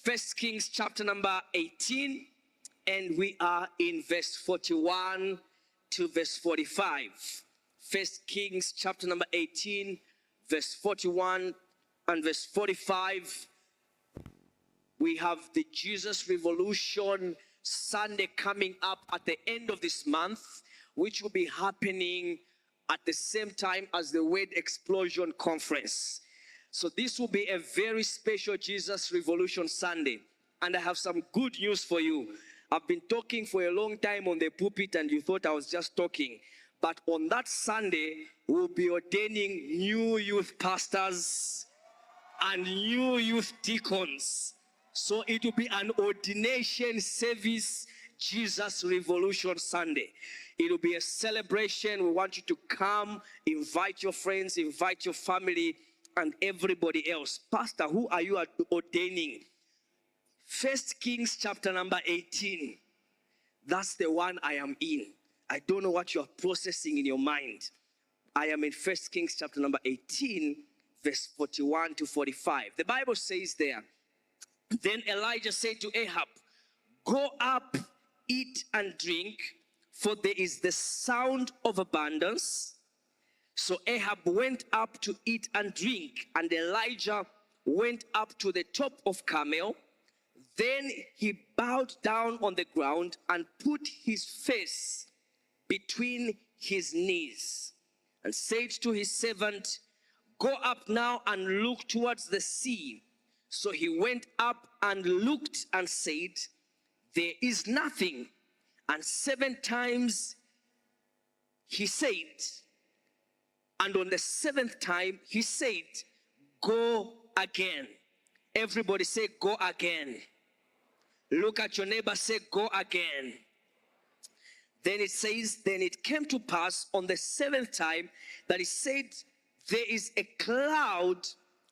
First Kings chapter number 18, and we are in verse 41 to verse 45. First Kings chapter number 18, verse 41 and verse 45. We have the Jesus Revolution Sunday coming up at the end of this month, which will be happening at the same time as the Word Explosion Conference. So this will be a very special Jesus Revolution Sunday. And I have some good news for you. I've been talking for a long time on the pulpit and you thought I was just talking. But on that Sunday, we'll be ordaining new youth pastors and new youth deacons. So it will be an ordination service, Jesus Revolution Sunday. It will be a celebration. We want you to come, invite your friends, invite your family, and everybody else. Pastor, who are you ordaining? First Kings chapter number 18. That's the one I am in. I don't know what you are processing in your mind. I am in First Kings chapter number 18, verse 41 to 45. The Bible says there, then Elijah said to Ahab, go up, eat and drink, for there is the sound of abundance. So Ahab went up to eat and drink, and Elijah went up to the top of Carmel. Then he bowed down on the ground and put his face between his knees and said to his servant, go up now and look towards the sea. So he went up and looked and said, there is nothing. And 7 times he said, and on the 7th time he said, go again. Everybody say, go again. Look at your neighbor, say, go again. Then it says, then it came to pass on the 7th time that he said, there is a cloud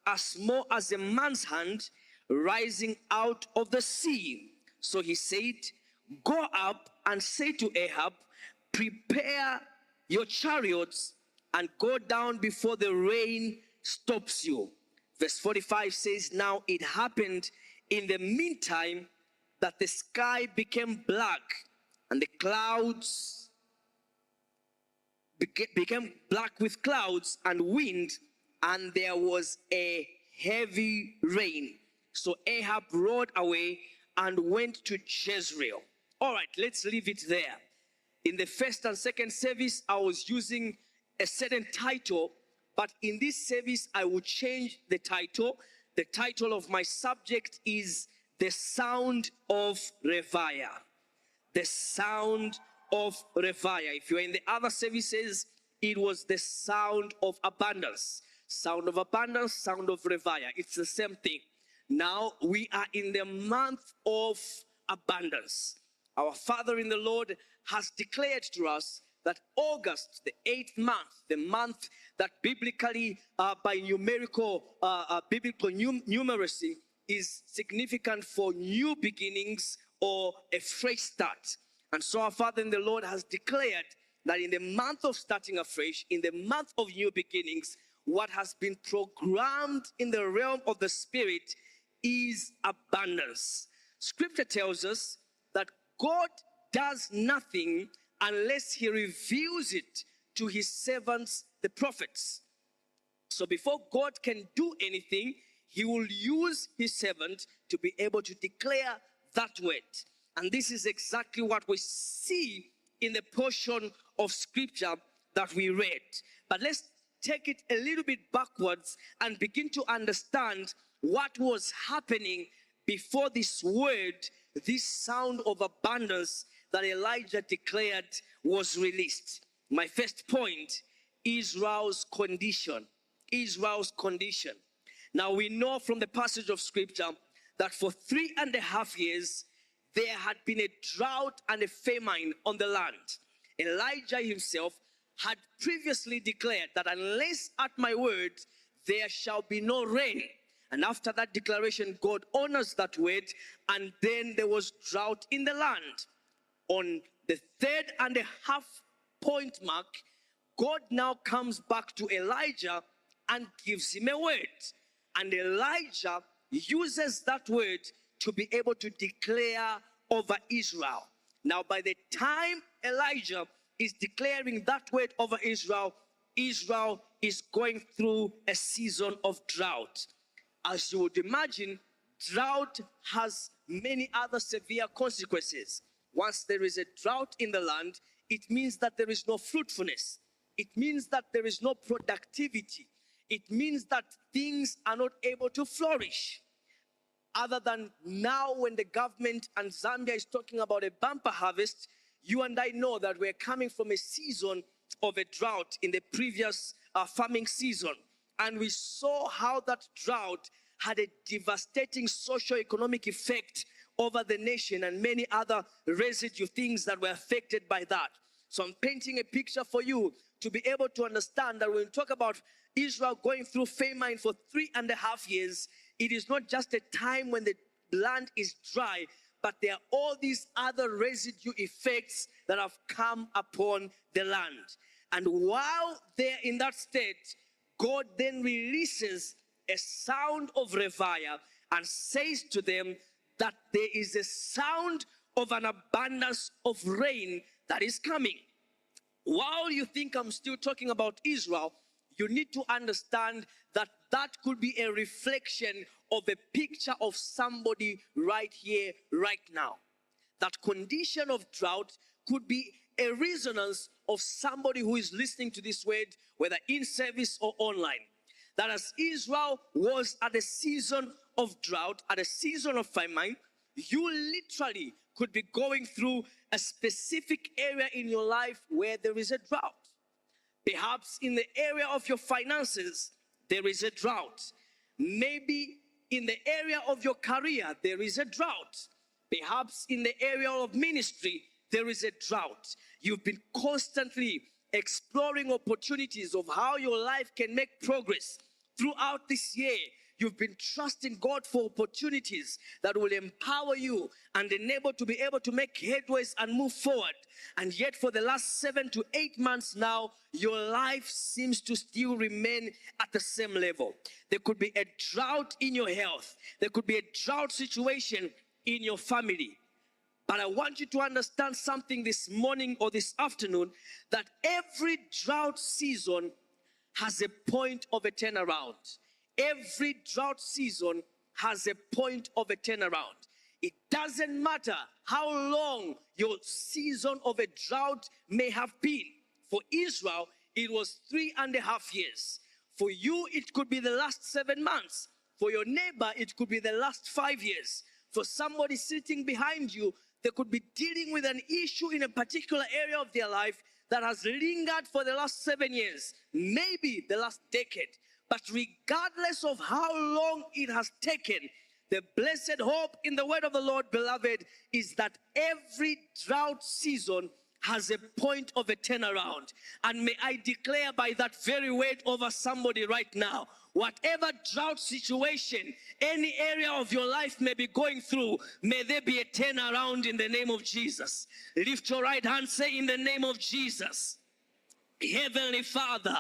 as small as a man's hand rising out of the sea. So he said, go up and say to Ahab, prepare your chariots and go down before the rain stops you. Verse 45 says, now it happened in the meantime that the sky became black and the clouds became black with clouds and wind, and there was a heavy rain. So Ahab rode away and went to Jezreel. All right, let's leave it there. In the first and second service, I was using a certain title, but in this service, I will change the title. The title of my subject is The Sound of Revayah. The Sound of Revayah. If you're in the other services, it was the Sound of Abundance. Sound of Abundance, Sound of Revayah. It's the same thing. Now we are in the month of abundance. Our Father in the Lord has declared to us that August, the 8th month, the month that biblically, by biblical numeracy, is significant for new beginnings or a fresh start. And so our Father in the Lord has declared that in the month of starting afresh, in the month of new beginnings, what has been programmed in the realm of the Spirit is abundance. Scripture tells us that God does nothing unless he reveals it to his servants, the prophets. So before God can do anything, he will use his servant to be able to declare that word. And this is exactly what we see in the portion of scripture that we read. But let's take it a little bit backwards and begin to understand what was happening before this word, this sound of abundance that Elijah declared was released. My first point, Israel's condition. Israel's condition. Now we know from the passage of scripture that for 3.5 years, there had been a drought and a famine on the land. Elijah himself had previously declared that unless at my word, there shall be no rain. And after that declaration, God honors that word, and then there was drought in the land. On the 3.5 point mark, God now comes back to Elijah and gives him a word. And Elijah uses that word to be able to declare over Israel. Now, by the time Elijah is declaring that word over Israel, Israel is going through a season of drought. As you would imagine, drought has many other severe consequences. Once there is a drought in the land, it means that there is no fruitfulness. It means that there is no productivity. It means that things are not able to flourish. Other than now, when the government and Zambia is talking about a bumper harvest, you and I know that we're coming from a season of a drought in the previous farming season. And we saw how that drought had a devastating socio-economic effect over the nation and many other residue things that were affected by that. So I'm painting a picture for you to be able to understand that when we talk about Israel going through famine for 3.5 years, it is not just a time when the land is dry, but there are all these other residue effects that have come upon the land. And while they're in that state, God then releases a sound of Revayah and says to them that there is a sound of an abundance of rain that is coming. While you think I'm still talking about Israel, you need to understand that that could be a reflection of a picture of somebody right here, right now. That condition of drought could be a resonance of somebody who is listening to this word, whether in service or online. That as Israel was at a season of drought, at a season of famine, you literally could be going through a specific area in your life where there is a drought. Perhaps in the area of your finances, there is a drought. Maybe in the area of your career, there is a drought. Perhaps in the area of ministry, there is a drought. You've been constantly exploring opportunities of how your life can make progress. Throughout this year, you've been trusting God for opportunities that will empower you and enable to be able to make headways and move forward. And yet for the last 7 to 8 months now, your life seems to still remain at the same level. There could be a drought in your health. There could be a drought situation in your family. But I want you to understand something this morning or this afternoon, that every drought season has a point of a turnaround. Every drought season has a point of a turnaround. It doesn't matter how long your season of a drought may have been. For Israel, it was 3.5 years. For you, it could be the last 7 months. For your neighbor, it could be the last 5 years. For somebody sitting behind you, they could be dealing with an issue in a particular area of their life that has lingered for the last 7 years, maybe the last decade. But regardless of how long it has taken, the blessed hope in the word of the Lord, beloved, is that every drought season has a point of a turnaround. And may I declare by that very word over somebody right now, whatever drought situation, any area of your life may be going through, may there be a turnaround in the name of Jesus. Lift your right hand, say, in the name of Jesus. Heavenly Father,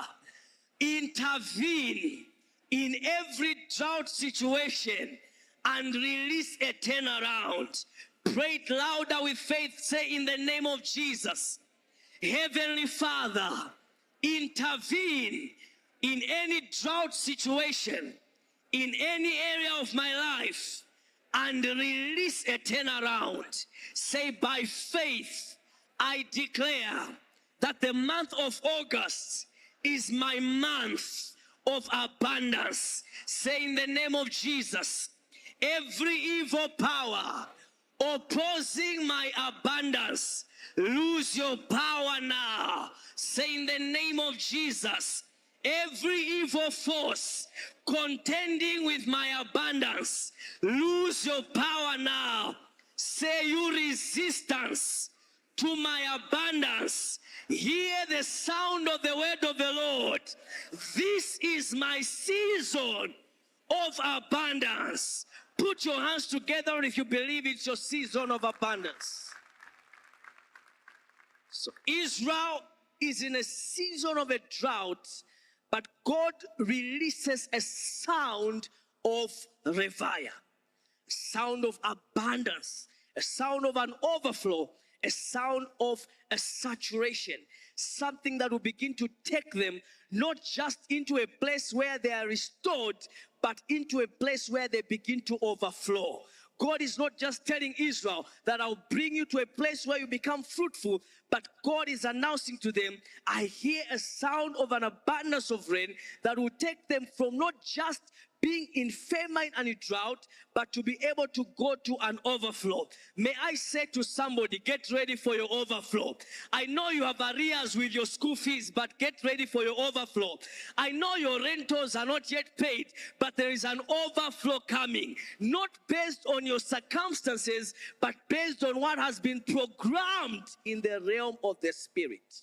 intervene in every drought situation and release a turnaround. Pray it louder with faith. Say, in the name of Jesus. Heavenly Father, intervene in any drought situation, in any area of my life, and release a turnaround. Say, by faith, I declare that the month of August is my month of abundance. Say, in the name of Jesus, every evil power opposing my abundance, lose your power now. Say, in the name of Jesus, every evil force contending with my abundance, lose your power now. Say, you resistance to my abundance, hear the sound of the word of the Lord. This is my season of abundance. Put your hands together if you believe it's your season of abundance. So Israel is in a season of a drought, but God releases a sound of Revayah. sound of abundance, a sound of an overflow, a sound of a saturation, something that will begin to take them not just into a place where they are restored, but into a place where they begin to overflow. God is not just telling Israel that I'll bring you to a place where you become fruitful, but God is announcing to them, I hear a sound of an abundance of rain that will take them from not just being in famine and in drought, but to be able to go to an overflow. May I say to somebody, get ready for your overflow. I know you have arrears with your school fees, but get ready for your overflow. I know your rentals are not yet paid, but there is an overflow coming, not based on your circumstances, but based on what has been programmed in the realm of the Spirit.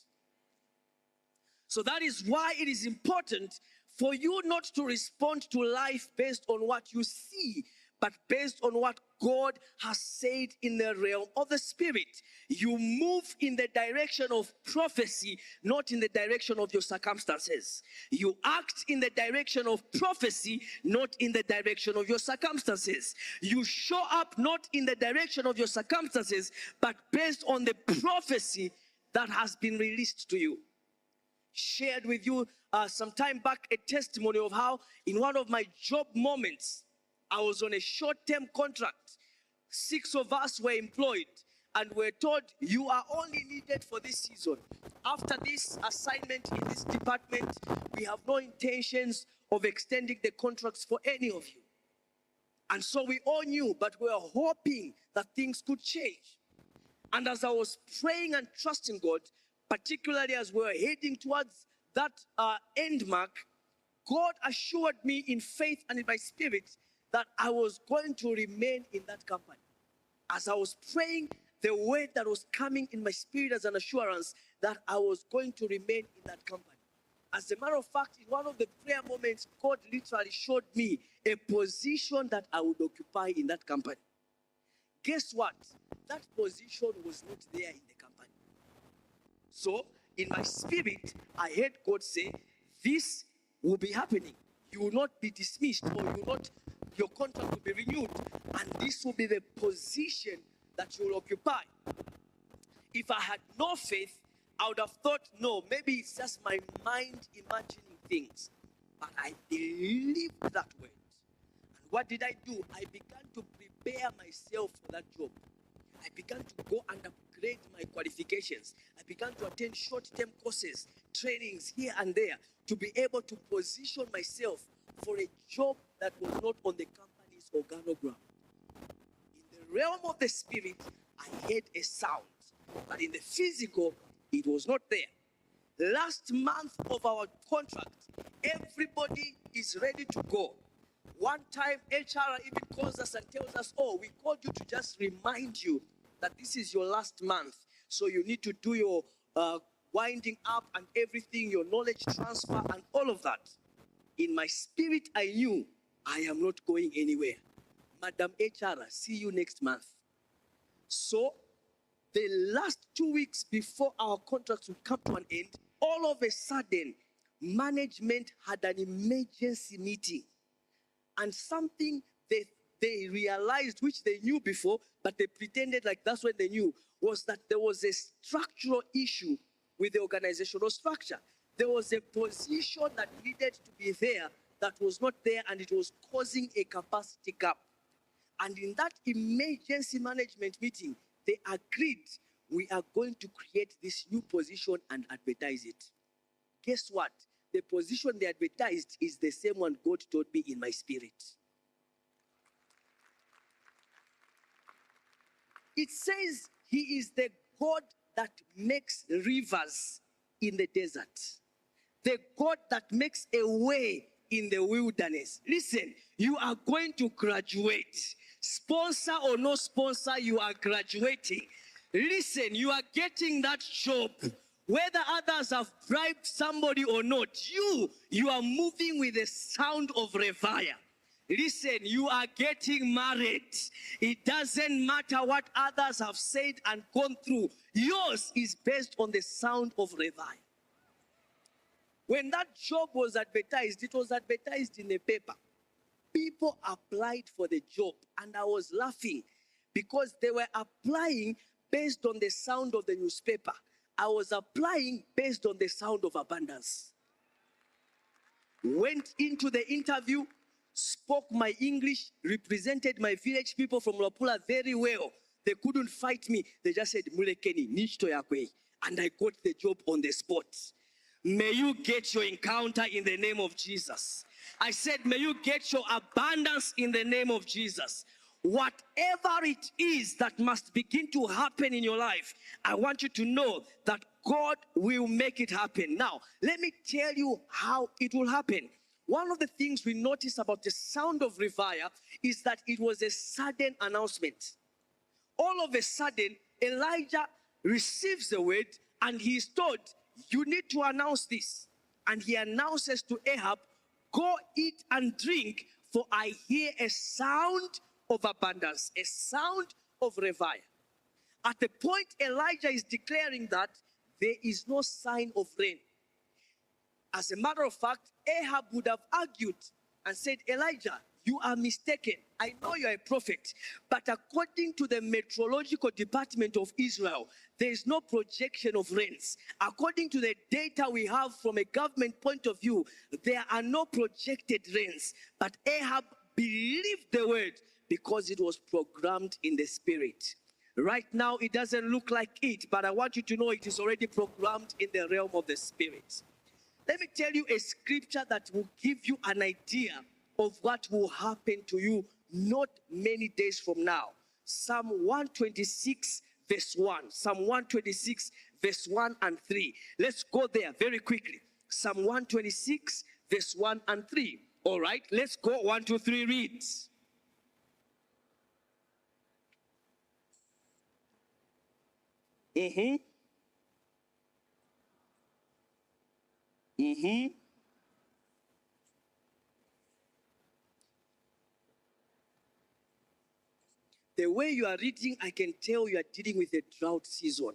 So that is why it is important for you not to respond to life based on what you see, but based on what God has said in the realm of the Spirit. You move in the direction of prophecy, not in the direction of your circumstances. You act in the direction of prophecy, not in the direction of your circumstances. You show up not in the direction of your circumstances, but based on the prophecy that has been released to you. Shared with you some time back a testimony of how in one of my job moments, I was on a short-term contract. 6 of us were employed and were told, you are only needed for this season. After this assignment in this department, we have no intentions of extending the contracts for any of you. And so we all knew, but we were hoping that things could change. And as I was praying and trusting God, particularly as we were heading towards that end mark, God assured me in faith and in my spirit that I was going to remain in that company. As I was praying, the word that was coming in my spirit as an assurance that I was going to remain in that company. As a matter of fact, in one of the prayer moments, God literally showed me a position that I would occupy in that company. Guess what? That position was not there in the company. So, in my spirit, I heard God say, this will be happening. You will not be dismissed, or your contract will be renewed. And this will be the position that you will occupy. If I had no faith, I would have thought, no, maybe it's just my mind imagining things. But I believed that word. And what did I do? I began to prepare myself for that job. I began to go and upgrade my qualifications. I began to attend short-term courses, trainings here and there, to be able to position myself for a job that was not on the company's organogram. In the realm of the spirit, I heard a sound, but in the physical, it was not there. Last month of our contract, everybody is ready to go. One time, HR even calls us and tells us, oh, we called you to just remind you that this is your last month. So you need to do your winding up and everything, your knowledge transfer and all of that. In my spirit, I knew I am not going anywhere. Madam HR, see you next month. So the last 2 weeks before our contracts would come to an end, all of a sudden, management had an emergency meeting. And something they realized, which they knew before, but they pretended like that's what they knew, was that there was a structural issue with the organizational structure. There was a position that needed to be there that was not there, and it was causing a capacity gap. And in that emergency management meeting, they agreed, we are going to create this new position and advertise it. Guess what? The position they advertised is the same one God told me in my spirit. It says he is the God that makes rivers in the desert. The God that makes a way in the wilderness. Listen, you are going to graduate. Sponsor or no sponsor, you are graduating. Listen, you are getting that job. Whether others have bribed somebody or not, you are moving with the sound of Revayah. Listen, you are getting married. It doesn't matter what others have said and gone through. Yours is based on the sound of Revayah. When that job was advertised, it was advertised in a paper. people applied for the job, and I was laughing because they were applying based on the sound of the newspaper. I was applying based on the sound of abundance. Went into the interview, spoke my English, represented my village people from Lapula very well. They couldn't fight me. They just said, Mulekeni, nichto yakwe. And I got the job on the spot. May you get your encounter in the name of Jesus. I said, may you get your abundance in the name of Jesus. Whatever it is that must begin to happen in your life, I want you to know that God will make it happen. Now, let me tell you how it will happen. One of the things we notice about the Sound of Revayah is that it was a sudden announcement. All of a sudden, Elijah receives the word and he is told, you need to announce this. And he announces to Ahab, go eat and drink, for I hear a sound of abundance, a sound of Revayah. At the point Elijah is declaring that, there is no sign of rain. As a matter of fact, Ahab would have argued and said, Elijah, you are mistaken. I know you are a prophet, but according to the meteorological department of Israel, there is no projection of rains. According to the data we have from a government point of view, there are no projected rains. But Ahab believed the word because it was programmed in the spirit. Right now, it doesn't look like it, but I want you to know it is already programmed in the realm of the spirit. Let me tell you a scripture that will give you an idea of what will happen to you not many days from now. Psalm 126 verse 1. Psalm 126 verse 1 and 3. Let's go there very quickly. Psalm 126 verse 1 and 3. All right, let's go. 1, 2, 3, read. The way you are reading, I can tell you are dealing with a drought season.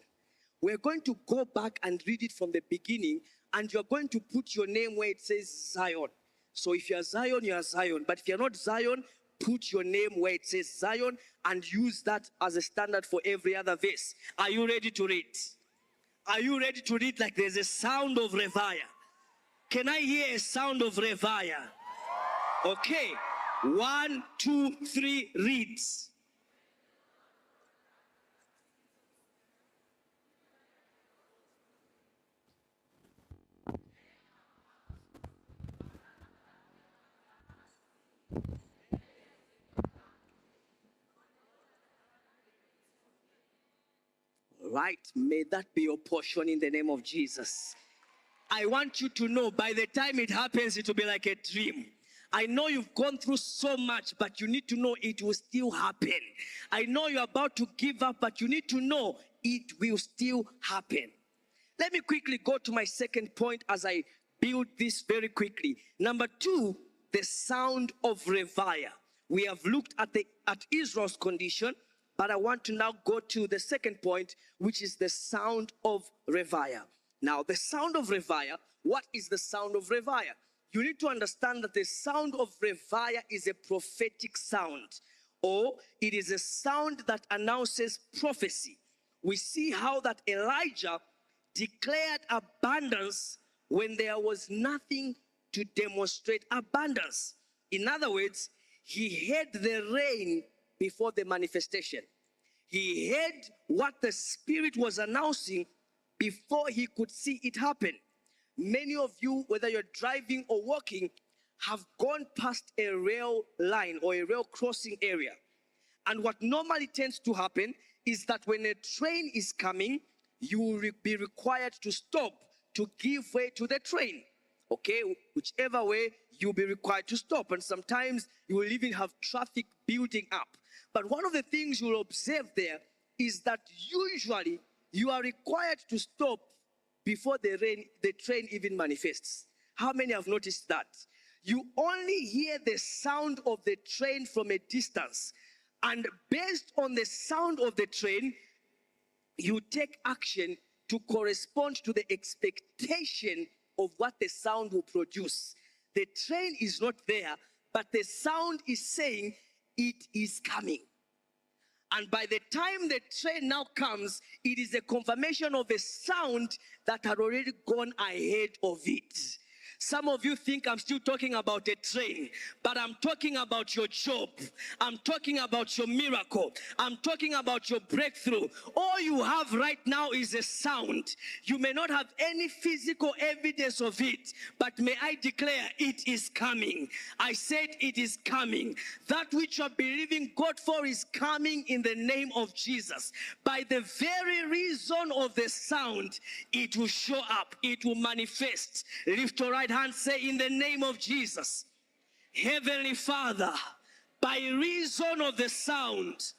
We're going to go back and read it from the beginning, and you're going to put your name where it says Zion. So if you're Zion, you are Zion. But if you're not Zion, put your name where it says Zion and use that as a standard for every other verse. Are you ready to read? Are you ready to read like there's a sound of Revayah? Can I hear a sound of Revayah? Okay. 1, 2, 3, read. Right, may that be your portion in the name of Jesus. I want you to know by the time it happens, it will be like a dream. I know you've gone through so much, but you need to know it will still happen. I know you're about to give up, but you need to know it will still happen. Let me quickly go to my second point as I build this very quickly. Number 2, the sound of Revayah. We have looked at Israel's condition, but I want to now go to the second point, which is the sound of Revayah. Now, the sound of Revayah, what is the sound of Revayah? You need to understand that the sound of Revayah is a prophetic sound, or it is a sound that announces prophecy. We see how that Elijah declared abundance when there was nothing to demonstrate abundance. In other words, he heard the rain before the manifestation. He heard what the Spirit was announcing before he could see it happen. Many of you, whether you're driving or walking, have gone past a rail line or a rail crossing area. And what normally tends to happen is that when a train is coming, you will be required to stop to give way to the train. Okay, whichever way, you'll be required to stop. And sometimes you will even have traffic building up. But one of the things you'll observe there is that usually you are required to stop before the train even manifests. How many have noticed that? You only hear the sound of the train from a distance. And based on the sound of the train, you take action to correspond to the expectation of what the sound will produce. The train is not there, but the sound is saying it is coming. And by the time the train now comes, it is a confirmation of a sound that had already gone ahead of it. Some of you think I'm still talking about a train, but I'm talking about your job. I'm talking about your miracle. I'm talking about your breakthrough. All you have right now is a sound. You may not have any physical evidence of it, but may I declare it is coming. I said it is coming. That which you are believing God for is coming in the name of Jesus. By the very reason of the sound, it will show up. It will manifest. Lift your right hand, say, in the name of Jesus. Heavenly Father, by reason of the sound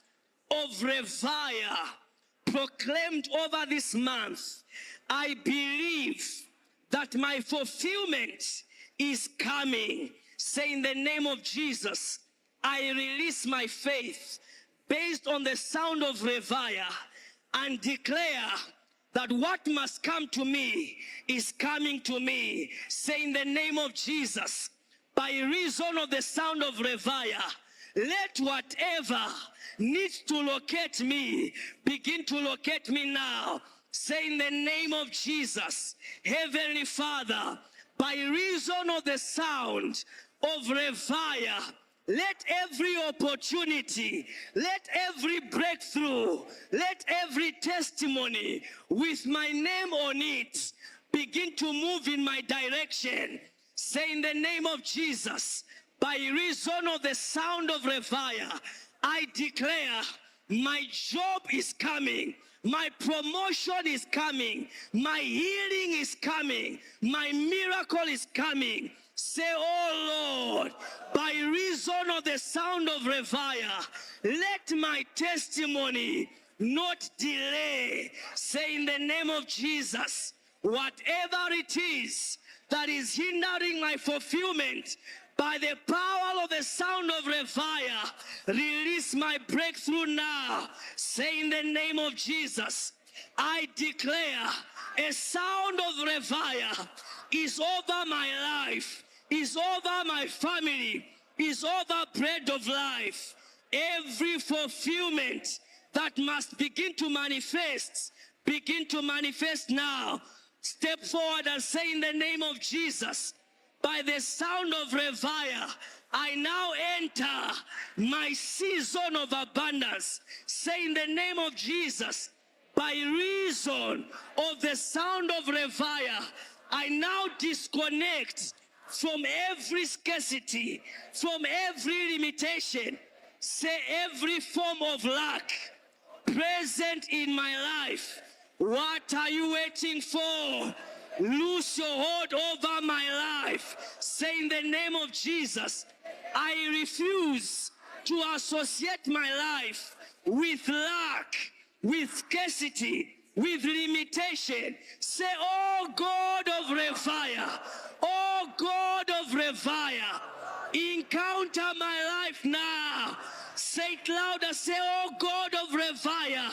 of Revayah proclaimed over this month, I believe that my fulfillment is coming. Say, in the name of Jesus, I release my faith based on the sound of Revayah and declare that what must come to me is coming to me. Say, in the name of Jesus, by reason of the sound of Revayah, let whatever needs to locate me begin to locate me now. Say, in the name of Jesus, Heavenly Father, by reason of the sound of Revayah, let every opportunity, let every breakthrough, let every testimony with my name on it begin to move in my direction. Say, in the name of Jesus, by reason of the sound of Revayah, I declare my job is coming. My promotion is coming. My healing is coming. My miracle is coming. Say, oh Lord, by reason of the sound of Revayah, let my testimony not delay. Say, in the name of Jesus, whatever it is that is hindering my fulfillment, by the power of the sound of Revayah, release my breakthrough now. Say, in the name of Jesus, I declare a sound of Revayah is over my life, is over my family, is over bread of life. Every fulfillment that must begin to manifest now. Step forward and say, in the name of Jesus, by the sound of Revayah, I now enter my season of abundance. Say, in the name of Jesus, by reason of the sound of Revayah, I now disconnect from every scarcity, from every limitation. Say, every form of lack present in my life. What are you waiting for? Loose your hold over my life. Say, in the name of Jesus, I refuse to associate my life with lack, with scarcity, with limitation. Say, oh God of Revayah, oh God of Revayah, encounter my life now. Say it louder. Say, oh God of Revayah,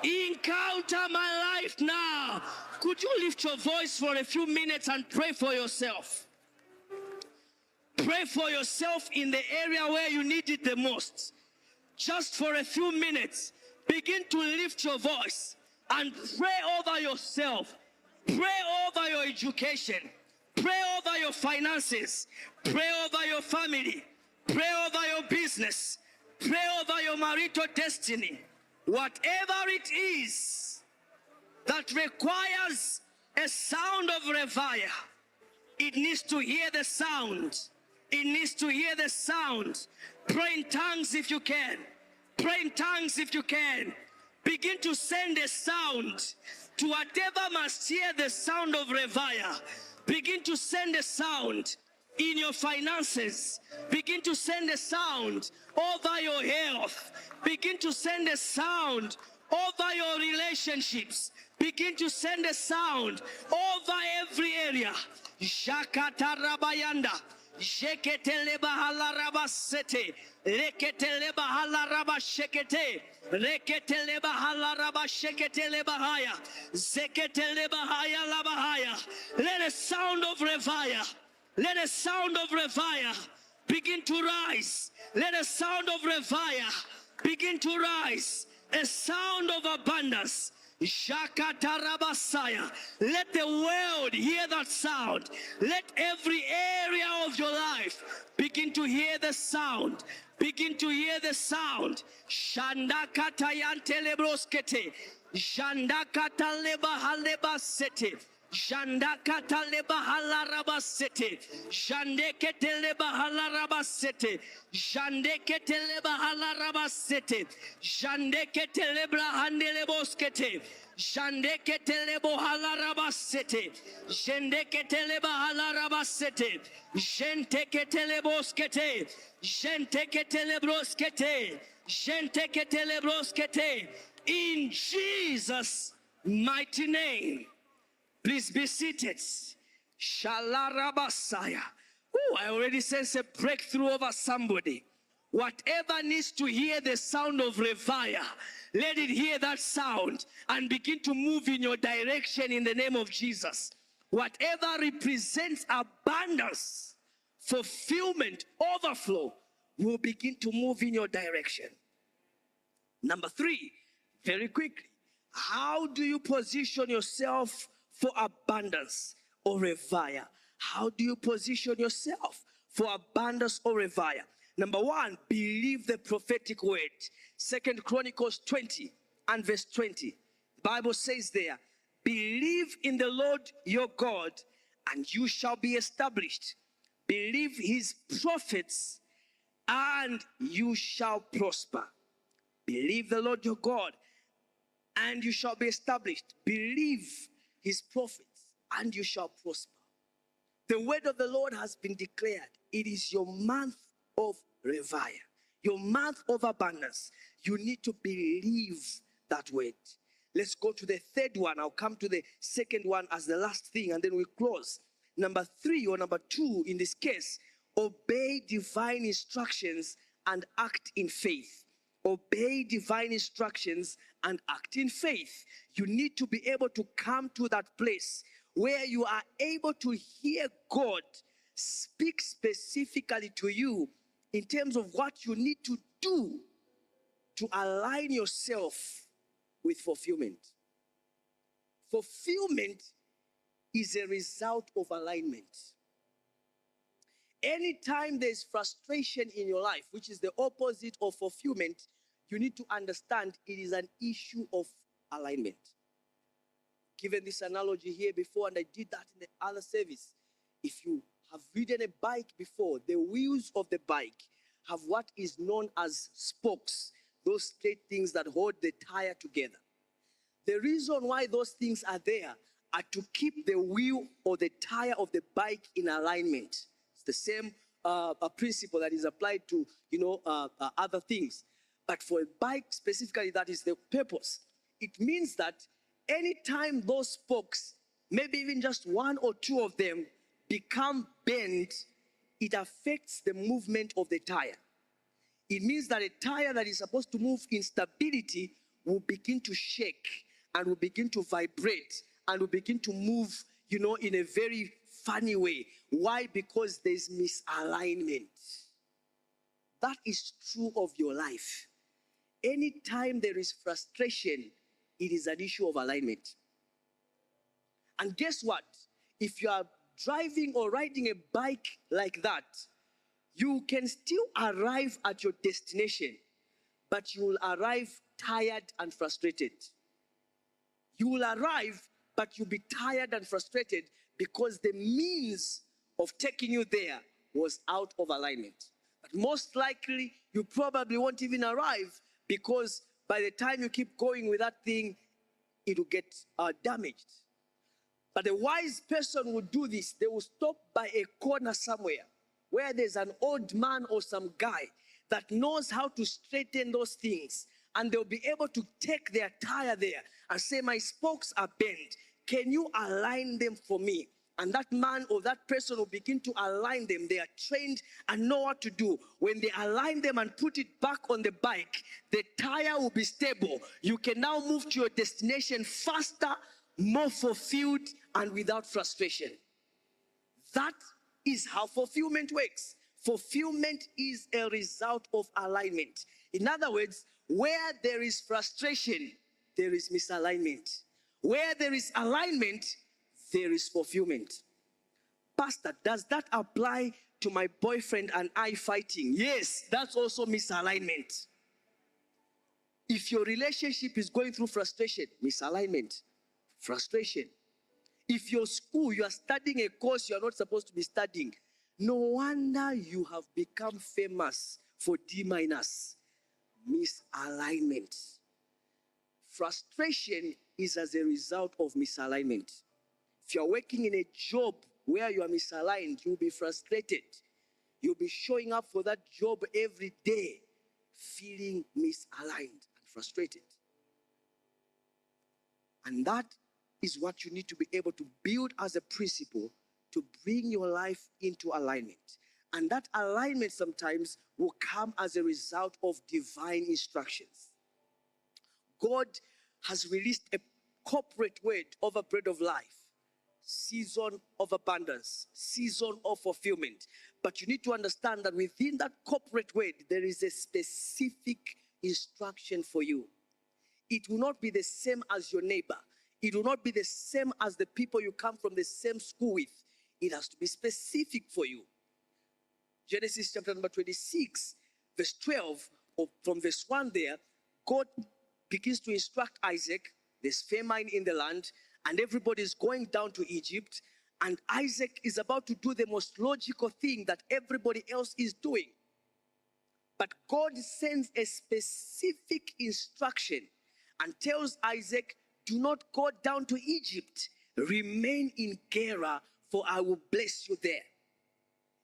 encounter my life now. Could you lift your voice for a few minutes and pray for yourself? Pray for yourself in the area where you need it the most. Just for a few minutes, begin to lift your voice and pray over yourself. Pray over your education. Pray over your finances. Pray over your family. Pray over your business. Pray over your marital destiny. Whatever it is that requires a sound of Revayah, it needs to hear the sound. It needs to hear the sound. Pray in tongues if you can. Pray in tongues if you can. Begin to send a sound to whatever must hear the sound of Revayah. Begin to send a sound in your finances. Begin to send a sound over your health. Begin to send a sound over your relationships. Begin to send a sound over every area. Shakata rabayanda. Shekete lebahala rabasete. Rekete lebahala rabashekete. Rekete lebahala rabashekete lebahaya. Zekete lebahaya labahaya. Let a sound of Revayah. Let a sound of Revayah begin to rise. Let a sound of Revayah begin to rise. A sound of abundance. Shakatarabasaya. Let the world hear that sound. Let every area of your life begin to hear the sound. Begin to hear the sound. Shandakatayantelebroskete. Shandakatalebahalebasete. Shandakatalebahalarabasete. Shandeketelebahalarabasete. Shandeketelebahalarabasete. Shandeketelebrahandeleboskete. Shandeketelebahalarabasete. Shandeketelebahalarabasete. Shenteketeleboskete. Shenteketelebroskete. Shenteketelebroskete. In Jesus' mighty name. Please be seated. Shalarabasaya. Oh, I already sense a breakthrough over somebody. Whatever needs to hear the sound of Revayah, let it hear that sound and begin to move in your direction in the name of Jesus. Whatever represents abundance, fulfillment, overflow, will begin to move in your direction. Number 3, very quickly. How do you position yourself for abundance or Revayah? How do you position yourself for abundance or Revayah? Number 1, believe the prophetic word. 2 Chronicles 20 and verse 20. The Bible says there, believe in the Lord your God and you shall be established. Believe his prophets and you shall prosper. Believe the Lord your God and you shall be established. Believe his prophets and you shall prosper. The word of the Lord has been declared. It is your month of Revayah, your month of abundance. You need to believe that word. Let's go to the third one. I'll come to the second one as the last thing and then we close. Number 3 or number 2 in this case, obey divine instructions and act in faith. Obey divine instructions and act in faith. You need to be able to come to that place where you are able to hear God speak specifically to you in terms of what you need to do to align yourself with fulfillment. Fulfillment is a result of alignment. Anytime there's frustration in your life, which is the opposite of fulfillment, you need to understand it is an issue of alignment. Given this analogy here before, and I did that in the other service. If you have ridden a bike before, the wheels of the bike have what is known as spokes, those straight things that hold the tire together. The reason why those things are there are to keep the wheel or the tire of the bike in alignment. It's the same principle that is applied to other things. But for a bike specifically, that is the purpose. It means that anytime those spokes, maybe even just 1 or 2 of them, become bent, it affects the movement of the tire. It means that a tire that is supposed to move in stability will begin to shake and will begin to vibrate and will begin to move, in a very funny way. Why? Because there's misalignment. That is true of your life. Anytime there is frustration, it is an issue of alignment. And guess what? If you are driving or riding a bike like that, you can still arrive at your destination, but you will arrive tired and frustrated. You will arrive, but you'll be tired and frustrated because the means of taking you there was out of alignment. But most likely, you probably won't even arrive because by the time you keep going with that thing, it will get damaged. But a wise person would do this. They will stop by a corner somewhere where there's an old man or some guy that knows how to straighten those things. And they'll be able to take their tire there and say, my spokes are bent. Can you align them for me? And that man or that person will begin to align them. They are trained and know what to do. When they align them and put it back on the bike, the tire will be stable. You can now move to your destination faster, more fulfilled, and without frustration. That is how fulfillment works. Fulfillment is a result of alignment. In other words, where there is frustration, there is misalignment. Where there is alignment, there is fulfillment. Pastor, does that apply to my boyfriend and I fighting? Yes, that's also misalignment. If your relationship is going through frustration, misalignment, frustration. If your school, you are studying a course you are not supposed to be studying, no wonder you have become famous for D-. Misalignment. Frustration is as a result of misalignment. If you are working in a job where you are misaligned, you'll be frustrated. You'll be showing up for that job every day, feeling misaligned and frustrated. And that is what you need to be able to build as a principle to bring your life into alignment. And that alignment sometimes will come as a result of divine instructions. God has released a corporate word over Bread of Life. Season of abundance, season of fulfillment. But you need to understand that within that corporate word, there is a specific instruction for you. It will not be the same as your neighbor. It will not be the same as the people you come from the same school with. It has to be specific for you. Genesis chapter number 26, verse 12, or from verse 1 there, God begins to instruct Isaac. There's famine in the land, and everybody is going down to Egypt, and Isaac is about to do the most logical thing that everybody else is doing. But God sends a specific instruction and tells Isaac, do not go down to Egypt. Remain in Gerar, for I will bless you there.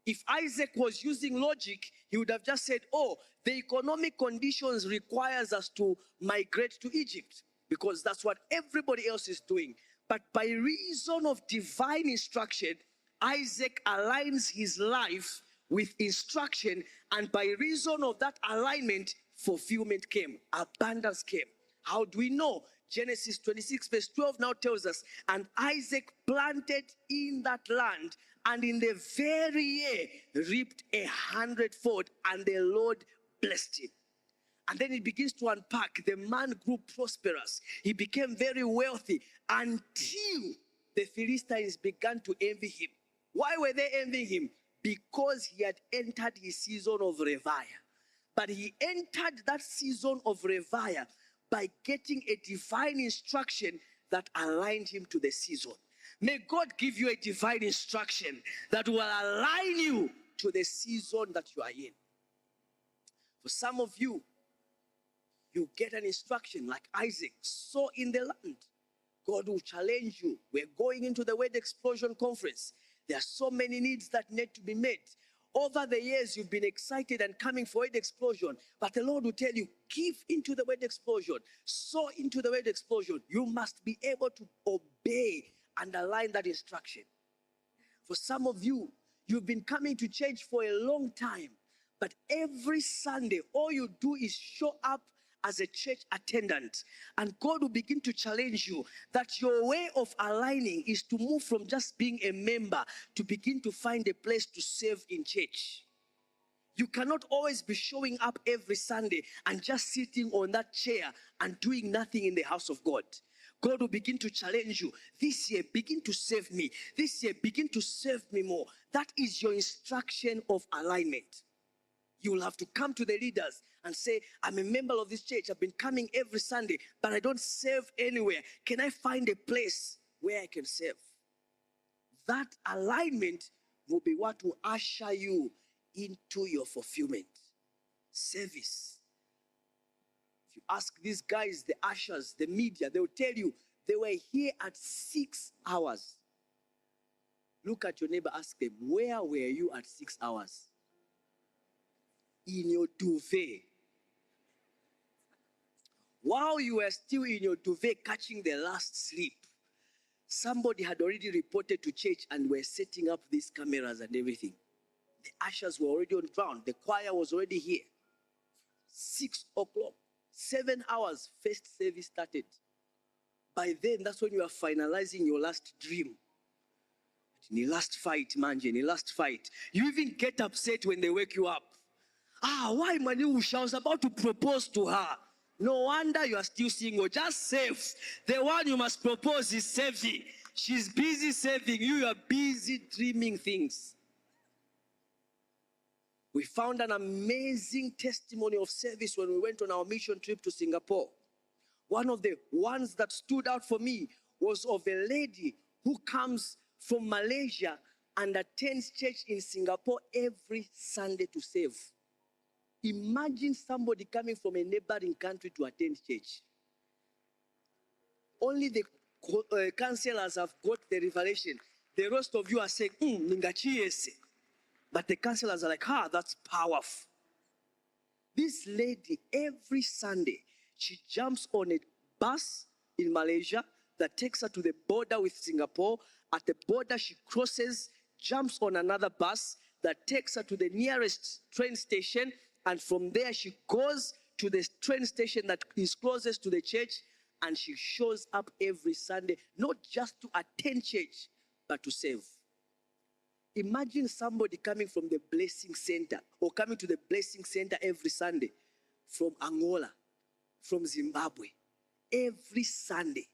If Isaac was using logic, he would have just said, oh, the economic conditions requires us to migrate to Egypt, because that's what everybody else is doing. But by reason of divine instruction, Isaac aligns his life with instruction, and by reason of that alignment, fulfillment came, abundance came. How do we know? Genesis 26 verse 12 now tells us, and Isaac planted in that land, and in the very year reaped 100-fold, and the Lord blessed him. And then it begins to unpack. The man grew prosperous. He became very wealthy until the Philistines began to envy him. Why were they envying him? Because he had entered his season of Revayah. But he entered that season of Revayah by getting a divine instruction that aligned him to the season. May God give you a divine instruction that will align you to the season that you are in. For some of you, you get an instruction like Isaac, sow in the land. God will challenge you. We're going into the Word Explosion Conference. There are so many needs that need to be met. Over the years, you've been excited and coming for Word Explosion, but the Lord will tell you, give into the Word Explosion, sow into the Word Explosion. You must be able to obey and align that instruction. For some of you, you've been coming to church for a long time, but every Sunday, all you do is show up as a church attendant, and God will begin to challenge you that your way of aligning is to move from just being a member to begin to find a place to serve in church. You cannot always be showing up every Sunday and just sitting on that chair and doing nothing in the house of God. God will begin to challenge you. This year, begin to serve me. This year, begin to serve me more. That is your instruction of alignment. You will have to come to the leaders and say, I'm a member of this church. I've been coming every Sunday, but I don't serve anywhere. Can I find a place where I can serve? That alignment will be what will usher you into your fulfillment. Service. If you ask these guys, the ushers, the media, they will tell you they were here at 6 hours. Look at your neighbor, ask them, where were you at 6 hours? In your duvet. While you were still in your duvet catching the last sleep, somebody had already reported to church and were setting up these cameras and everything. The ushers were already on ground. The choir was already here. 6 o'clock, 7 hours, first service started. By then, that's when you are finalizing your last dream. Ni last fight, manje, ni last fight. You even get upset when they wake you up. Why Manusha? I was about to propose to her. No wonder you are still single. Just save. The one you must propose is saving. She's busy saving. You are busy dreaming things. We found an amazing testimony of service when we went on our mission trip to Singapore. One of the ones that stood out for me was of a lady who comes from Malaysia and attends church in Singapore every Sunday to save. Imagine somebody coming from a neighboring country to attend church. Only the counselors have got the revelation. The rest of you are saying, ningachiese. But the counselors are like, that's powerful. This lady, every Sunday, she jumps on a bus in Malaysia that takes her to the border with Singapore. At the border, she crosses, jumps on another bus that takes her to the nearest train station. And from there, she goes to the train station that is closest to the church. And she shows up every Sunday, not just to attend church, but to serve. Imagine somebody coming from the blessing center or coming to the blessing center every Sunday from Angola, from Zimbabwe, every Sunday.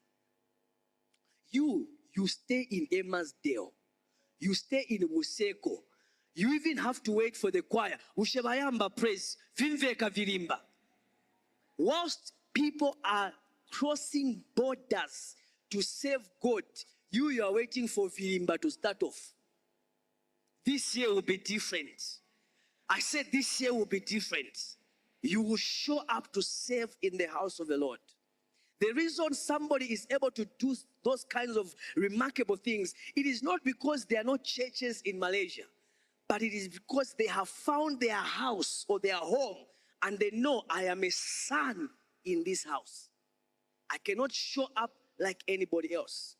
You stay in Emmausdale. You stay in Museko. You even have to wait for the choir. Ushebayamba praise. Vimveka virimba. Whilst people are crossing borders to save God, you are waiting for virimba to start off. This year will be different. I said this year will be different. You will show up to serve in the house of the Lord. The reason somebody is able to do those kinds of remarkable things, it is not because there are no churches in Malaysia, but it is because they have found their house or their home and they know I am a son in this house. I cannot show up like anybody else.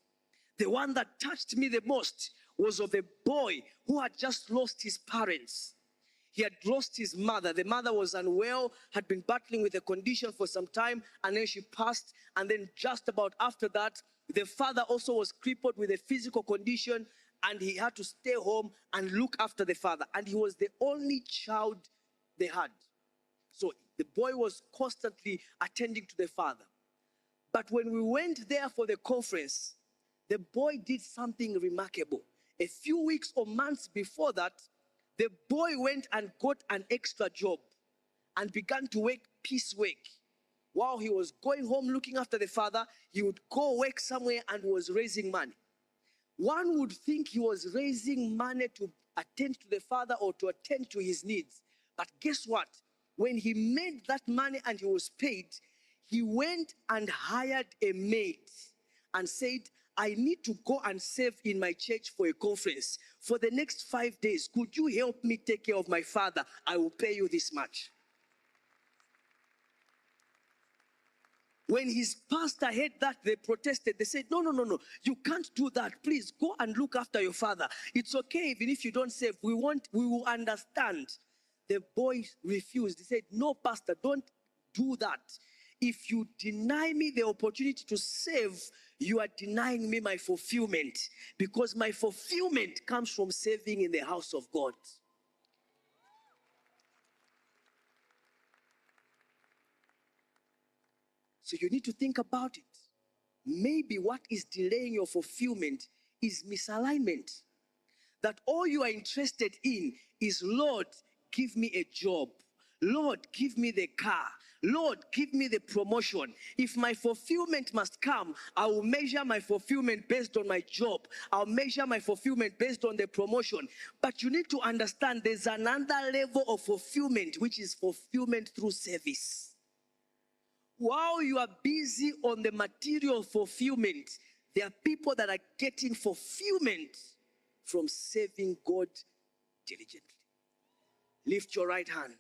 The one that touched me the most was of a boy who had just lost his parents. He had lost his mother. The mother was unwell, had been battling with a condition for some time, and then she passed. And then just about after that, the father also was crippled with a physical condition, and he had to stay home and look after the father. And he was the only child they had. So the boy was constantly attending to the father. But when we went there for the conference, the boy did something remarkable. A few weeks or months before that, the boy went and got an extra job and began to work piecework. While he was going home looking after the father, he would go work somewhere and was raising money. One would think he was raising money to attend to the father or to attend to his needs. But guess what? When he made that money and he was paid, he went and hired a maid and said, I need to go and serve in my church for a conference. For the next 5 days, could you help me take care of my father? I will pay you this much. When his pastor heard that, they protested. They said, no, you can't do that. Please go and look after your father. It's okay even if you don't serve. We will understand. The boy refused. He said, no, pastor, don't do that. If you deny me the opportunity to serve, you are denying me my fulfillment, because my fulfillment comes from serving in the house of God. So you need to think about it. Maybe what is delaying your fulfillment is misalignment. That all you are interested in is, Lord, give me a job. Lord, give me the car. Lord, give me the promotion. If my fulfillment must come, I will measure my fulfillment based on my job. I'll measure my fulfillment based on the promotion. But you need to understand there's another level of fulfillment, which is fulfillment through service. While you are busy on the material fulfillment, there are people that are getting fulfillment from serving God diligently. Lift your right hand.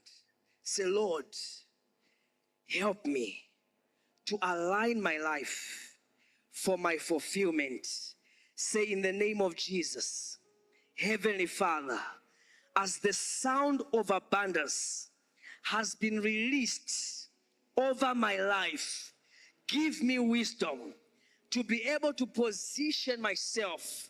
Say, Lord, help me to align my life for my fulfillment. Say, in the name of Jesus, Heavenly Father, as the sound of abundance has been released over my life, give me wisdom to be able to position myself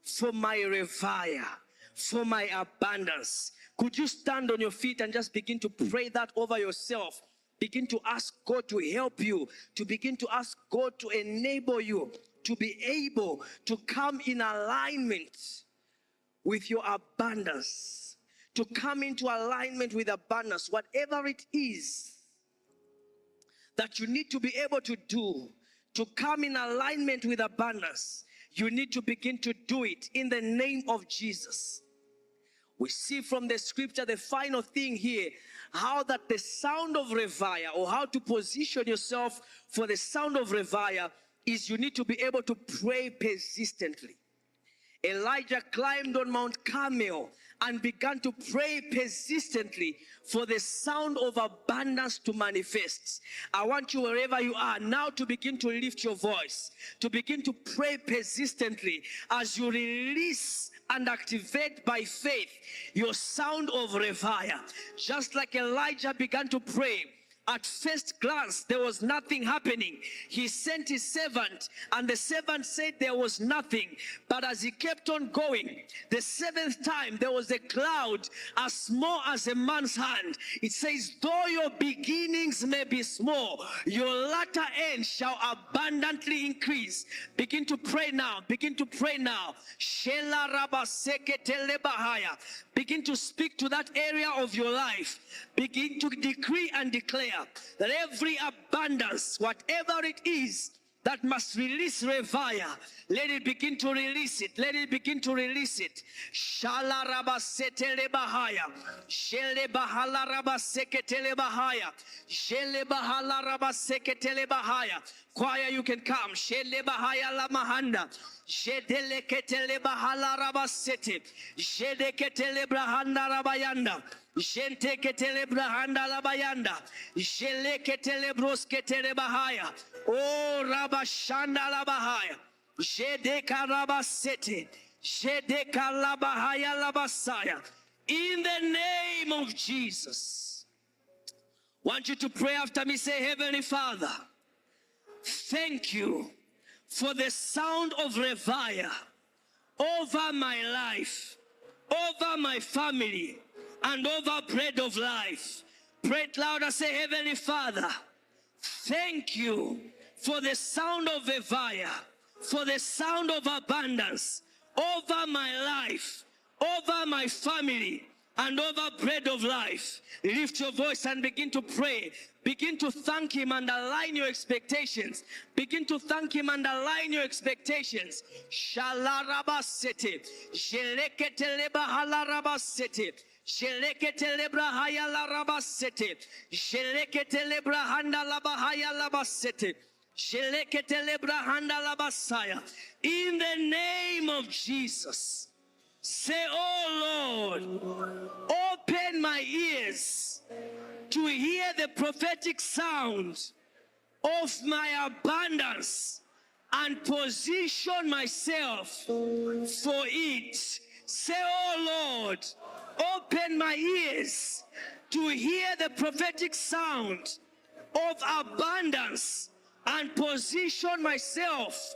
for my Revayah, for my abundance. Could you stand on your feet and just begin to pray that over yourself? Begin to ask God to help you, to begin to ask God to enable you to be able to come in alignment with your abundance, to come into alignment with abundance. Whatever it is that you need to be able to do to come in alignment with abundance, you need to begin to do it in the name of Jesus. We see from the scripture, the final thing here, how that the sound of Revayah, or how to position yourself for the sound of Revayah, is you need to be able to pray persistently. Elijah climbed on Mount Carmel and began to pray persistently for the sound of abundance to manifest. I want you, wherever you are now, to begin to lift your voice, to begin to pray persistently as you release and activate by faith your sound of Revayah. Just like Elijah began to pray, at first glance, there was nothing happening. He sent his servant, and the servant said there was nothing. But as he kept on going, the seventh time, there was a cloud as small as a man's hand. It says, though your beginnings may be small, your latter end shall abundantly increase. Begin to pray now. Begin to pray now. Shela raba seketele bahaya. Begin to speak to that area of your life. Begin to decree and declare that every abundance, whatever it is, that must release Revayah, let it begin to release it. Let it begin to release it. Shala raba setele bahaya. Shele bahala raba seketele bahaya. Shele bahala raba seketele bahaya. Choir, you can come. Shele bahaya la mahanda. Shedele ketele bahala raba sete. Shede ketele brahanda rabayanda. Gente ketele brahanda labayanda. Shele ketele bros ketele bahaya. Oh, rabashanda labahaya. Jedeka rabasete. Jedeka labahaya labasaya. In the name of Jesus. Want you to pray after me. Say, Heavenly Father, thank you for the sound of Revayah over my life, over my family, and over Bread of Life. Pray it louder. Say, Heavenly Father, thank you for the sound of Revayah, for the sound of abundance over my life, over my family, and over Bread of Life. Lift your voice and begin to pray. Begin to thank Him and align your expectations. Begin to thank Him and align your expectations. Shalarabasete, Sheleketele bahalarabasete, Sheleketele brahaya larabasete, Sheleketele brahanda labahaya labasete, Sheleketele brahanda labasaya. In the name of Jesus. Say, oh Lord, open my ears to hear the prophetic sound of my abundance and position myself for it. Say, oh Lord, open my ears to hear the prophetic sound of abundance and position myself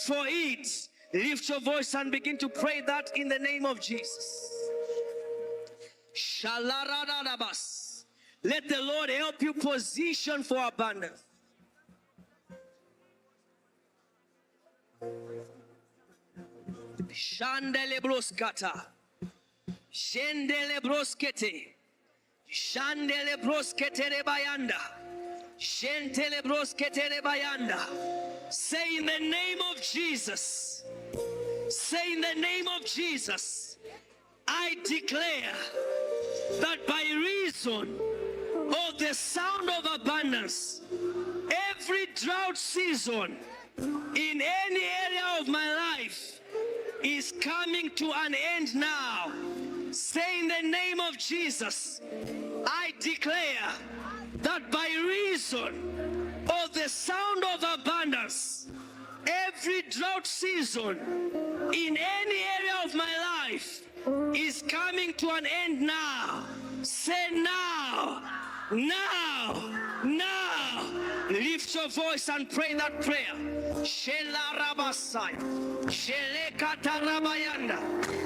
for it. Lift your voice and begin to pray that in the name of Jesus. Shalaradabas. Let the Lord help you position for abundance. Shandele broskata. Shendele broskete. Shandele broskete rebayanda. Shentele broskete rebayanda. Say in the name of Jesus. Say in the name of Jesus. I declare that by reason of the sound of abundance, every drought season in any area of my life is coming to an end now. Say in the name of Jesus, I declare that by reason of the sound of abundance, every drought season in any area of my life is coming to an end now. Say now. Now, lift your voice and pray that prayer. Shela Rabasai, Shelekata Rabayanda,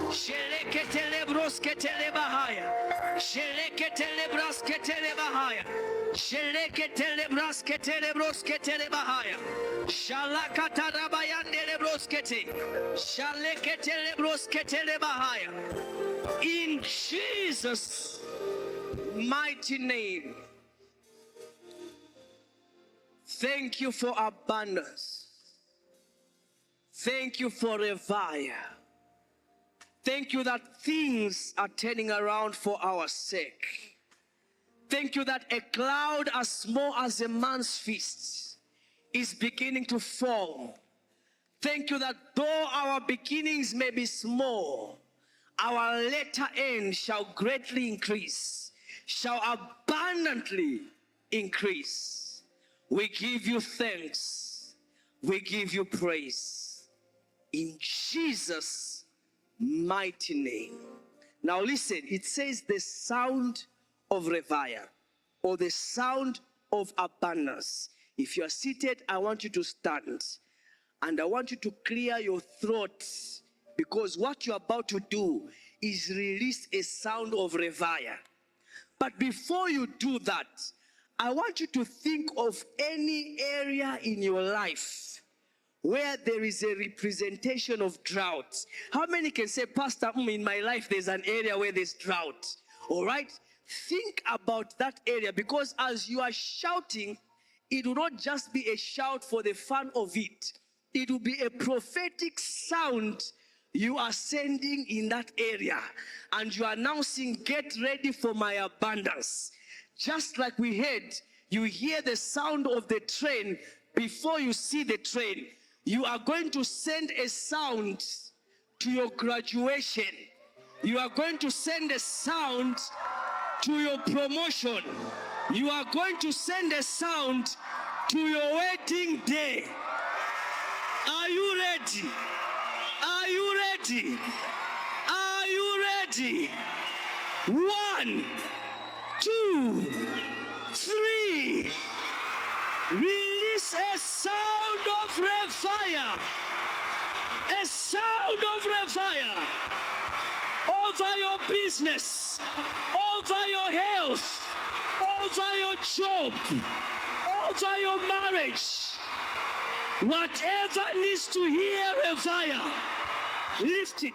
Sheleketele Brosketele Bahaya, Sheleketele Brasketele Bahaya, Sheleketele Brasketele Brosketele Bahaya, Shalakata Rabayandele Broskete, Shaleketele Brosketele Bahaya. In Jesus' mighty name. Thank you for abundance. Thank you for Revayah. Thank you that things are turning around for our sake. Thank you that a cloud as small as a man's fist is beginning to fall. Thank you that though our beginnings may be small, our latter end shall greatly increase, shall abundantly increase. We give you thanks. We give you praise. In Jesus' mighty name. Now listen, it says the sound of Revayah, or the sound of abundance. If you are seated, I want you to stand. And I want you to clear your throat, because what you're about to do is release a sound of Revayah. But before you do that, I want you to think of any area in your life where there is a representation of drought. How many can say, Pastor, in my life there's an area where there's drought? All right? Think about that area, because as you are shouting, it will not just be a shout for the fun of it. It will be a prophetic sound you are sending in that area. And you are announcing, get ready for my abundance. Just like we heard, you hear the sound of the train before you see the train. You are going to send a sound to your graduation. You are going to send a sound to your promotion. You are going to send a sound to your wedding day. Are you ready? Are you ready? Are you ready? 1, 2, 3. Release a sound of Revayah. A sound of Revayah over your business, over your health, over your job, over your marriage. Whatever needs to hear Revayah, lift it.